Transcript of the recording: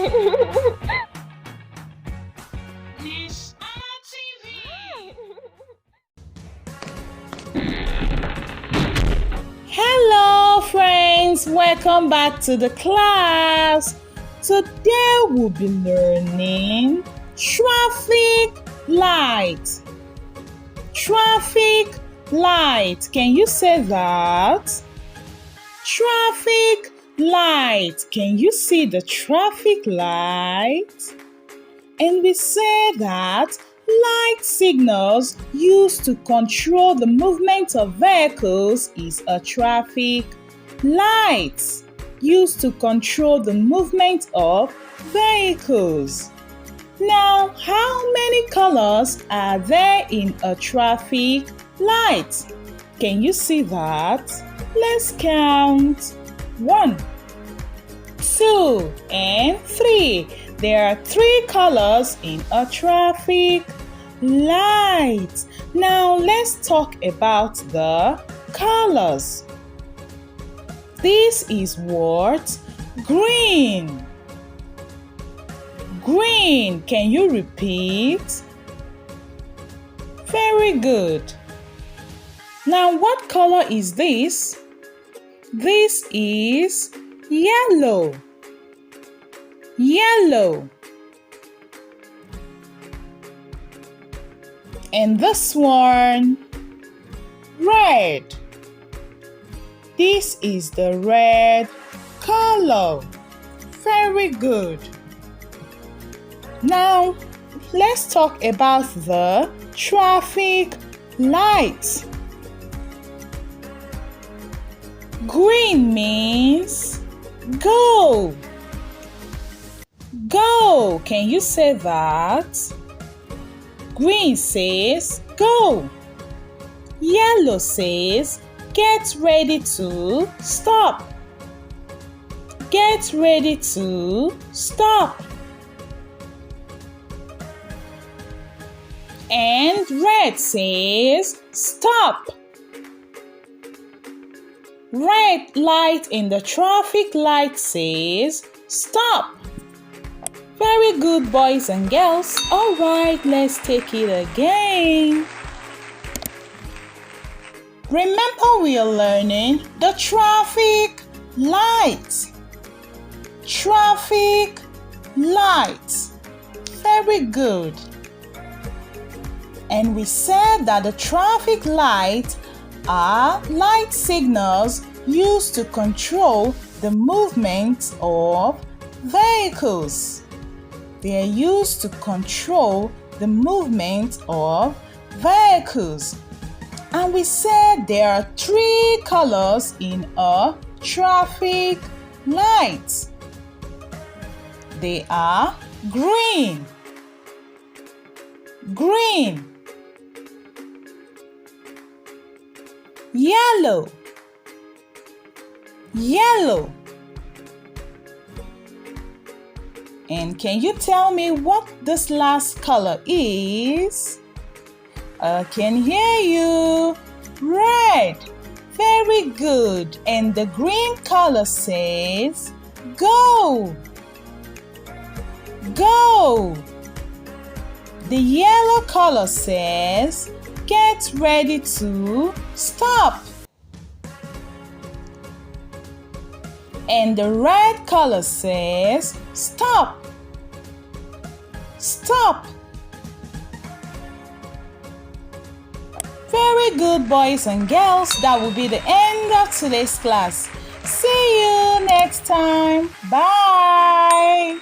Ness-ana TV. Hello friends, welcome back to the class. Today we'll be learning traffic light. Traffic light. Can you say that? Traffic light. Can you see the traffic light? And we say that light signals used to control the movement of vehicles is a traffic light. Used to control the movement of vehicles. Now, how many colors are there in a traffic light? Can you see that? Let's count. 1, 2, and 3. There are 3 colors in a traffic light. Now let's talk about the colors. This is what? Green. Green. Can you repeat? Very good. Now what color is this? This is yellow. Yellow. And this one, red. This is the red color. Very good. Now, let's talk about the traffic lights. Green means go. Go. Can you say that? Green says go. Yellow says get ready to stop. Get ready to stop. And red says stop. Red light in the traffic light says stop. Very good, boys and girls. All right, let's take it again. Remember, we are learning the traffic light. Traffic light. Very good. And we said that the traffic light are light signals used to control the movement of vehicles. They are used to control the movement of vehicles. And we said there are 3 colors in a traffic light. They are green, green, yellow, yellow. And can you tell me what this last color is? I can hear you. Red. Very good. And the green color says go. Go. The yellow color says get ready to stop. And the red color says stop. Stop. Very good, boys and girls. That will be the end of today's class. See you next time. Bye.